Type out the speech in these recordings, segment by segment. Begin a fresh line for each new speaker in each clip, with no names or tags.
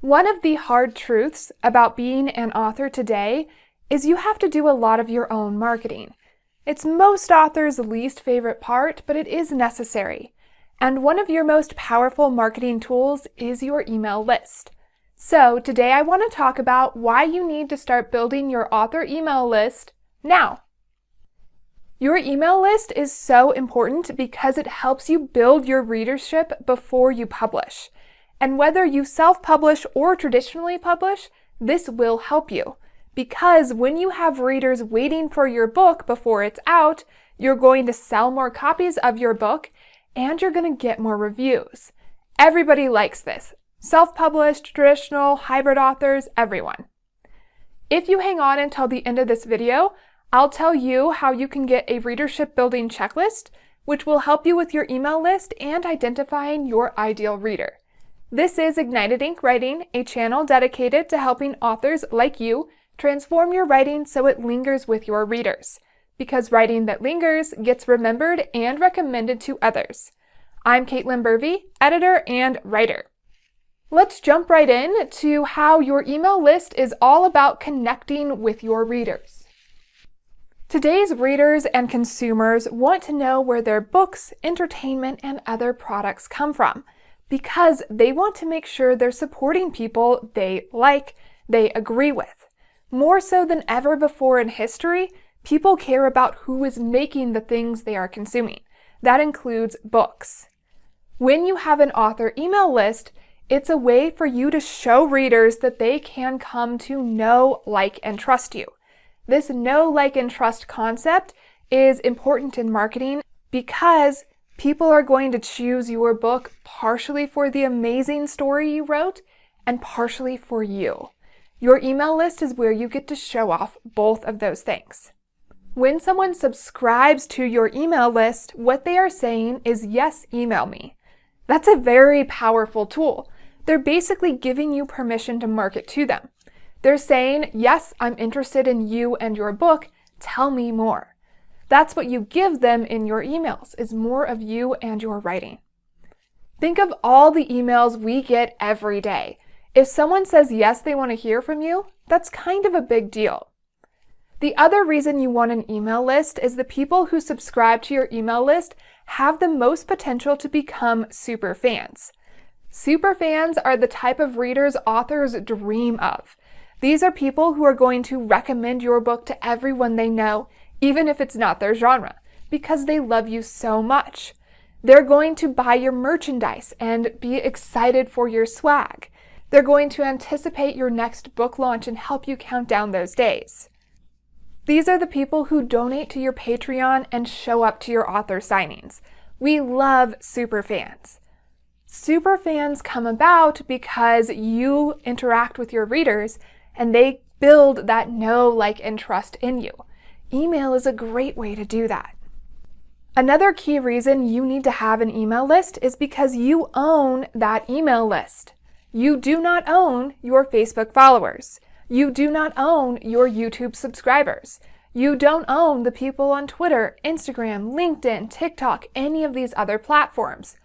One of the hard truths about being an author today is you have to do a lot of your own marketing. It's most authors' least favorite part, but it is necessary. And one of your most powerful marketing tools is your email list. So today I want to talk about why you need to start building your author email list now. Your email list is so important because it helps you build your readership before you publish. And whether you self-publish or traditionally publish, this will help you. Because when you have readers waiting for your book before it's out, you're going to sell more copies of your book and you're going to get more reviews. Everybody likes this. Self-published, traditional, hybrid authors, everyone. If you hang on until the end of this video, I'll tell you how you can get a readership building checklist, which will help you with your email list and identifying your ideal reader. This is Ignited Ink Writing, a channel dedicated to helping authors like you transform your writing so it lingers with your readers. Because writing that lingers gets remembered and recommended to others. I'm Caitlin Burvey, editor and writer. Let's jump right in to how your email list is all about connecting with your readers. Today's readers and consumers want to know where their books, entertainment, and other products come from, because they want to make sure they're supporting people they like, they agree with. More so than ever before in history, people care about who is making the things they are consuming. That includes books. When you have an author email list, it's a way for you to show readers that they can come to know, like, and trust you. This know, like, and trust concept is important in marketing because people are going to choose your book partially for the amazing story you wrote and partially for you. Your email list is where you get to show off both of those things. When someone subscribes to your email list, what they are saying is, yes, email me. That's a very powerful tool. They're basically giving you permission to market to them. They're saying, yes, I'm interested in you and your book. Tell me more. That's what you give them in your emails, is more of you and your writing. Think of all the emails we get every day. If someone says, yes, they want to hear from you, that's kind of a big deal. The other reason you want an email list is the people who subscribe to your email list have the most potential to become super fans. Super fans are the type of readers authors dream of. These are people who are going to recommend your book to everyone they know, even if it's not their genre, because they love you so much. They're going to buy your merchandise and be excited for your swag. They're going to anticipate your next book launch and help you count down those days. These are the people who donate to your Patreon and show up to your author signings. We love super fans. Super fans come about because you interact with your readers and they build that know, like, and trust in you. Email is a great way to do that. Another key reason you need to have an email list is because you own that email list. You do not own your Facebook followers. You do not own your YouTube subscribers. You don't own the people on Twitter, Instagram, LinkedIn, TikTok, any of these other platforms.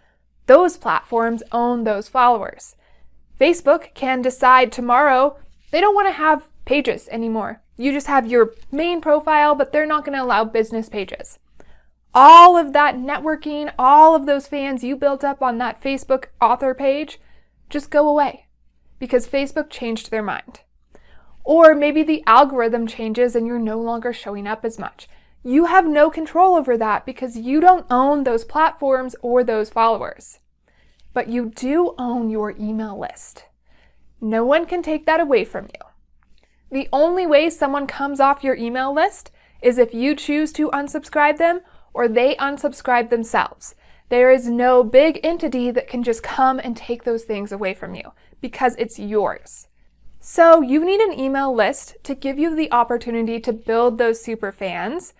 Those platforms own those followers. Facebook can decide tomorrow they don't want to have pages anymore. You just have your main profile, but they're not going to allow business pages. All of that networking, all of those fans you built up on that Facebook author page, just go away because Facebook changed their mind. Or maybe the algorithm changes and you're no longer showing up as much. You have no control over that because you don't own those platforms or those followers. But you do own your email list. No one can take that away from you. The only way someone comes off your email list is if you choose to unsubscribe them or they unsubscribe themselves. There is no big entity that can just come and take those things away from you because it's yours. So you need an email list to give you the opportunity to build those super fans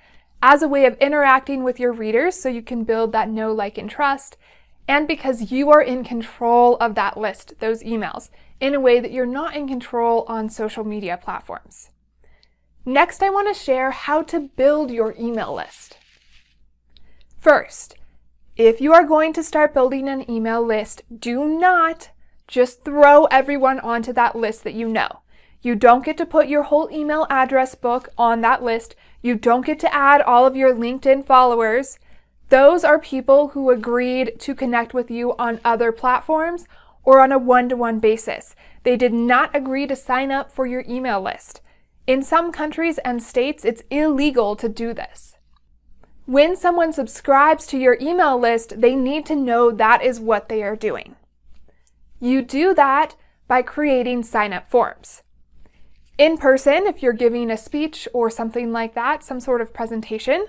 as a way of interacting with your readers so you can build that know, like, and trust, and because you are in control of that list, those emails, in a way that you're not in control on social media platforms. Next, I want to share how to build your email list. First, if you are going to start building an email list, do not Just throw everyone onto that list that you know. You don't get to put your whole email address book on that list. You don't get to add all of your LinkedIn followers. Those are people who agreed to connect with you on other platforms or on a one-to-one basis. They did not agree to sign up for your email list. In some countries and states, it's illegal to do this. When someone subscribes to your email list, they need to know that is what they are doing. You do that by creating sign-up forms. In person, if you're giving a speech or something like that, some sort of presentation,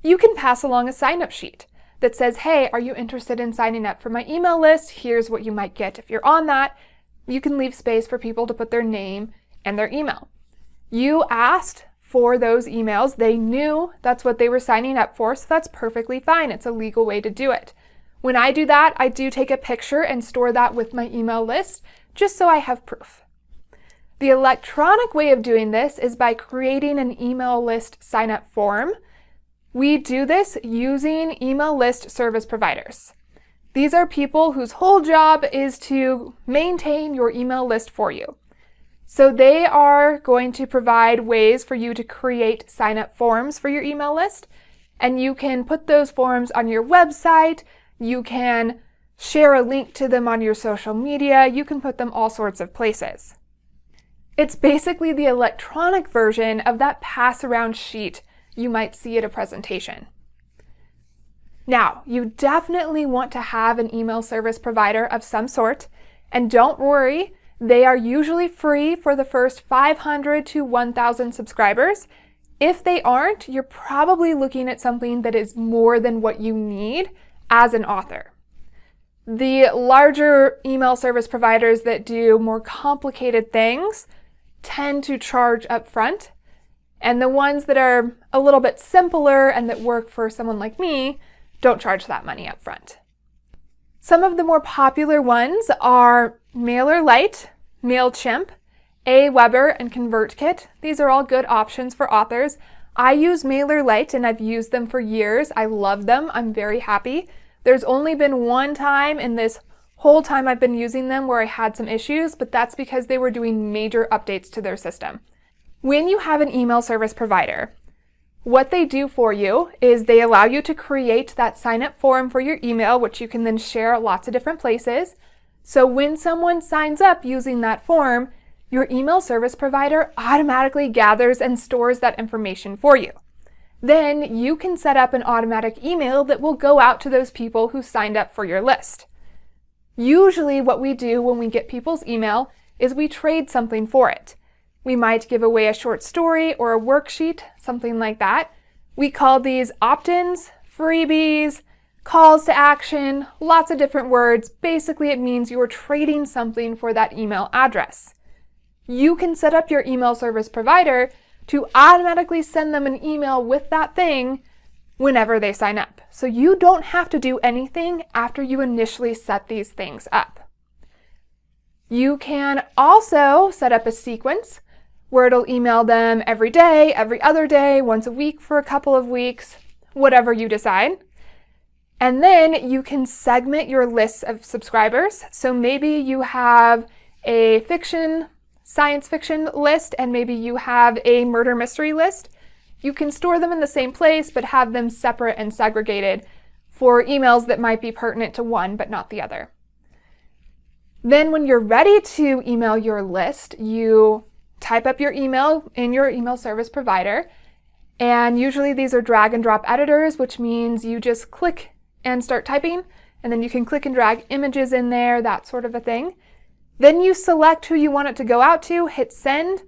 you can pass along a sign-up sheet that says, hey, are you interested in signing up for my email list? Here's what you might get if you're on that. You can leave space for people to put their name and their email. You asked for those emails. They knew that's what they were signing up for, so that's perfectly fine. It's a legal way to do it. When I do that, I do take a picture and store that with my email list, just so I have proof. The electronic way of doing this is by creating an email list sign-up form. We do this using email list service providers. These are people whose whole job is to maintain your email list for you. So they are going to provide ways for you to create sign-up forms for your email list, and you can put those forms on your website. You can share a link to them on your social media. You can put them all sorts of places. It's basically the electronic version of that pass-around sheet you might see at a presentation. Now, you definitely want to have an email service provider of some sort, and don't worry, they are usually free for the first 500 to 1,000 subscribers. If they aren't, you're probably looking at something that is more than what you need as an author. The larger email service providers that do more complicated things tend to charge up front, and the ones that are a little bit simpler and that work for someone like me don't charge that money up front. Some of the more popular ones are MailerLite, MailChimp, Aweber, and ConvertKit. These are all good options for authors. I use MailerLite and I've used them for years. I love them. I'm very happy. There's only been one time in this whole time I've been using them where I had some issues, but that's because they were doing major updates to their system. When you have an email service provider, what they do for you is they allow you to create that sign-up form for your email, which you can then share lots of different places. So when someone signs up using that form, your email service provider automatically gathers and stores that information for you. Then you can set up an automatic email that will go out to those people who signed up for your list. Usually what we do when we get people's email is we trade something for it. We might give away a short story or a worksheet, something like that. We call these opt-ins, freebies, calls to action, lots of different words. Basically, it means you're trading something for that email address. You can set up your email service provider to automatically send them an email with that thing whenever they sign up. So you don't have to do anything after you initially set these things up. You can also set up a sequence where it'll email them every day, every other day, once a week for a couple of weeks, whatever you decide. And then you can segment your lists of subscribers. So maybe you have a science fiction list, and maybe you have a murder mystery list. You can store them in the same place, but have them separate and segregated for emails that might be pertinent to one, but not the other. Then when you're ready to email your list, you type up your email in your email service provider. And usually these are drag and drop editors, which means you just click and start typing, and then you can click and drag images in there, that sort of a thing. Then you select who you want it to go out to, hit send,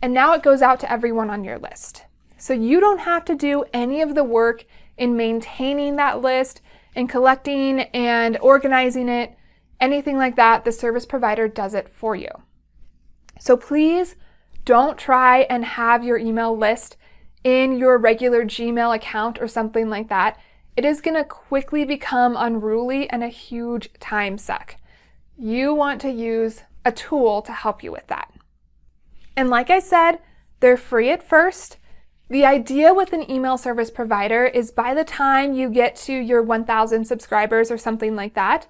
and now it goes out to everyone on your list. So you don't have to do any of the work in maintaining that list and collecting and organizing it, anything like that. The service provider does it for you. So please don't try and have your email list in your regular Gmail account or something like that. It is going to quickly become unruly and a huge time suck. You want to use a tool to help you with that. And like I said, they're free at first. The idea with an email service provider is by the time you get to your 1,000 subscribers or something like that,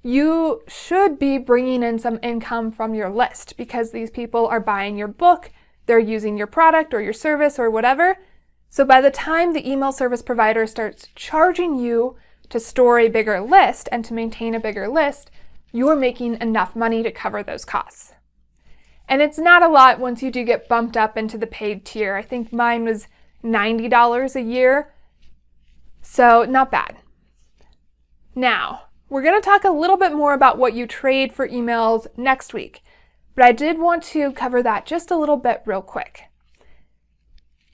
you should be bringing in some income from your list because these people are buying your book, they're using your product or your service or whatever. So by the time the email service provider starts charging you to store a bigger list and to maintain a bigger list, you're making enough money to cover those costs. And it's not a lot once you do get bumped up into the paid tier. I think mine was $90 a year, so not bad. Now, we're going to talk a little bit more about what you trade for emails next week, but I did want to cover that just a little bit real quick.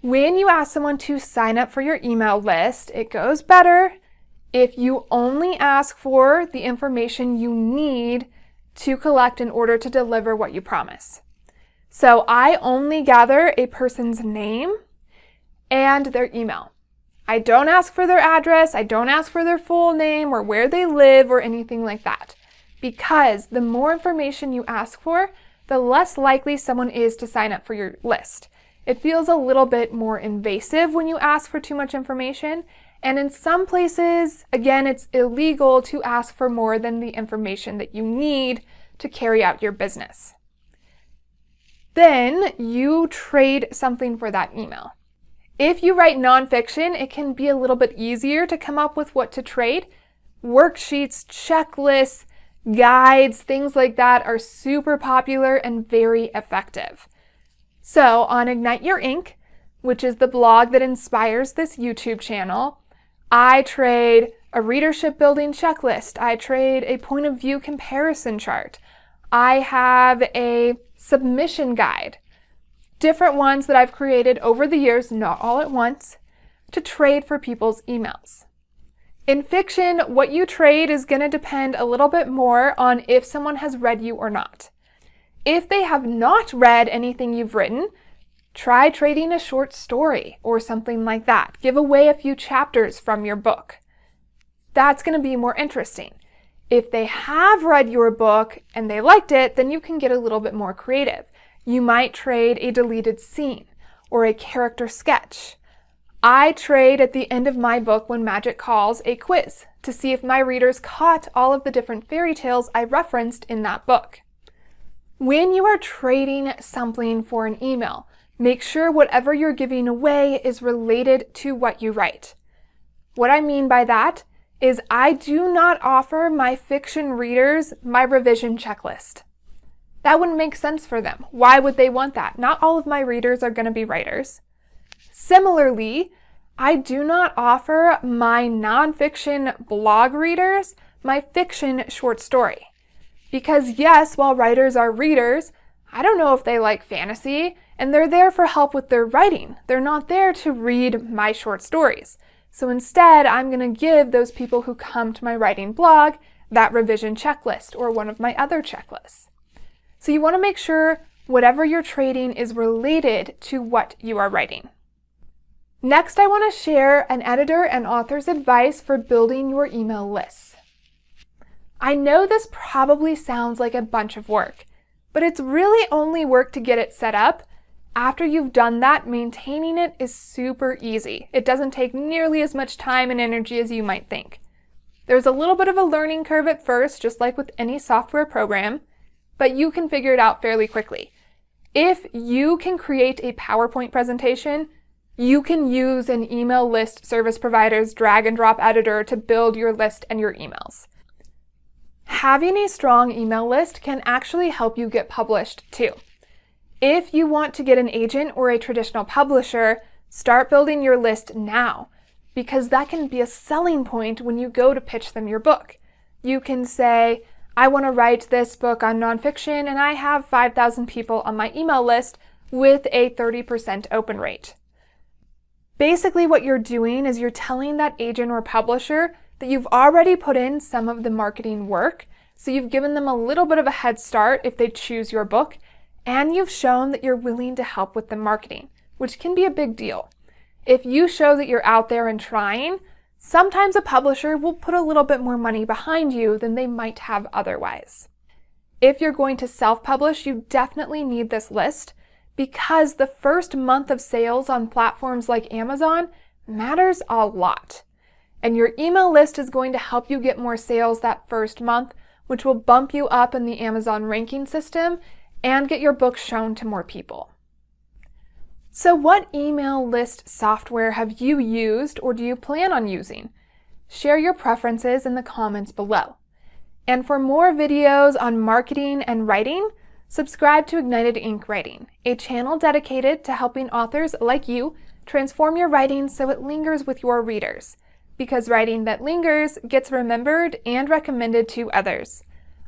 When you ask someone to sign up for your email list, it goes better if you only ask for the information you need to collect in order to deliver what you promise. So I only gather a person's name and their email. I don't ask for their address, I don't ask for their full name or where they live or anything like that. Because the more information you ask for, the less likely someone is to sign up for your list. It feels a little bit more invasive when you ask for too much information, and in some places, again, it's illegal to ask for more than the information that you need to carry out your business. Then you trade something for that email. If you write nonfiction, it can be a little bit easier to come up with what to trade. Worksheets, checklists, guides, things like that are super popular and very effective. So on Ignite Your Ink, which is the blog that inspires this YouTube channel, I trade a readership building checklist. I trade a point of view comparison chart. I have a submission guide. Different ones that I've created over the years, not all at once, to trade for people's emails. In fiction, what you trade is going to depend a little bit more on if someone has read you or not. If they have not read anything you've written, try trading a short story or something like that. Give away a few chapters from your book. That's going to be more interesting. If they have read your book and they liked it, then you can get a little bit more creative. You might trade a deleted scene or a character sketch. I trade at the end of my book, When Magic Calls, a quiz to see if my readers caught all of the different fairy tales I referenced in that book. When you are trading something for an email, make sure whatever you're giving away is related to what you write. What I mean by that is I do not offer my fiction readers my revision checklist. That wouldn't make sense for them. Why would they want that? Not all of my readers are going to be writers. Similarly, I do not offer my nonfiction blog readers my fiction short story. Because yes, while writers are readers, I don't know if they like fantasy, and they're there for help with their writing. They're not there to read my short stories. So instead, I'm going to give those people who come to my writing blog that revision checklist or one of my other checklists. So you want to make sure whatever you're trading is related to what you are writing. Next, I want to share an editor and author's advice for building your email lists. I know this probably sounds like a bunch of work, but it's really only work to get it set up. After you've done that, maintaining it is super easy. It doesn't take nearly as much time and energy as you might think. There's a little bit of a learning curve at first, just like with any software program, but you can figure it out fairly quickly. If you can create a PowerPoint presentation, you can use an email list service provider's drag and drop editor to build your list and your emails. Having a strong email list can actually help you get published too. If you want to get an agent or a traditional publisher, start building your list now, because that can be a selling point when you go to pitch them your book. You can say, I want to write this book on nonfiction and I have 5,000 people on my email list with a 30% open rate. Basically what you're doing is you're telling that agent or publisher that you've already put in some of the marketing work, so you've given them a little bit of a head start if they choose your book, and you've shown that you're willing to help with the marketing, which can be a big deal. If you show that you're out there and trying, sometimes a publisher will put a little bit more money behind you than they might have otherwise. If you're going to self-publish, you definitely need this list because the first month of sales on platforms like Amazon matters a lot. And your email list is going to help you get more sales that first month which will bump you up in the Amazon ranking system and get your book shown to more people. So what email list software have you used or do you plan on using? Share your preferences in the comments below. And for more videos on marketing and writing, subscribe to Ignited Ink Writing, a channel dedicated to helping authors like you transform your writing so it lingers with your readers. Because writing that lingers gets remembered and recommended to others.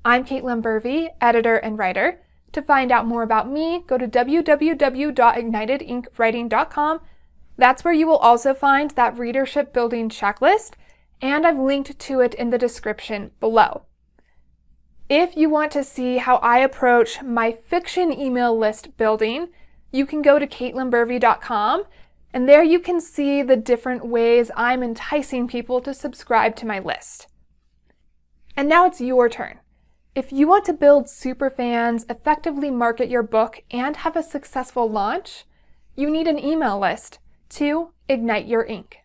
I'm Caitlin Burvey, editor and writer. To find out more about me, go to www.ignitedinkwriting.com. That's where you will also find that readership building checklist, and I've linked to it in the description below. If you want to see how I approach my fiction email list building, you can go to caitlinburvey.com, and there you can see the different ways I'm enticing people to subscribe to my list. And now it's your turn. If you want to build superfans, effectively market your book, and have a successful launch, you need an email list to ignite your ink.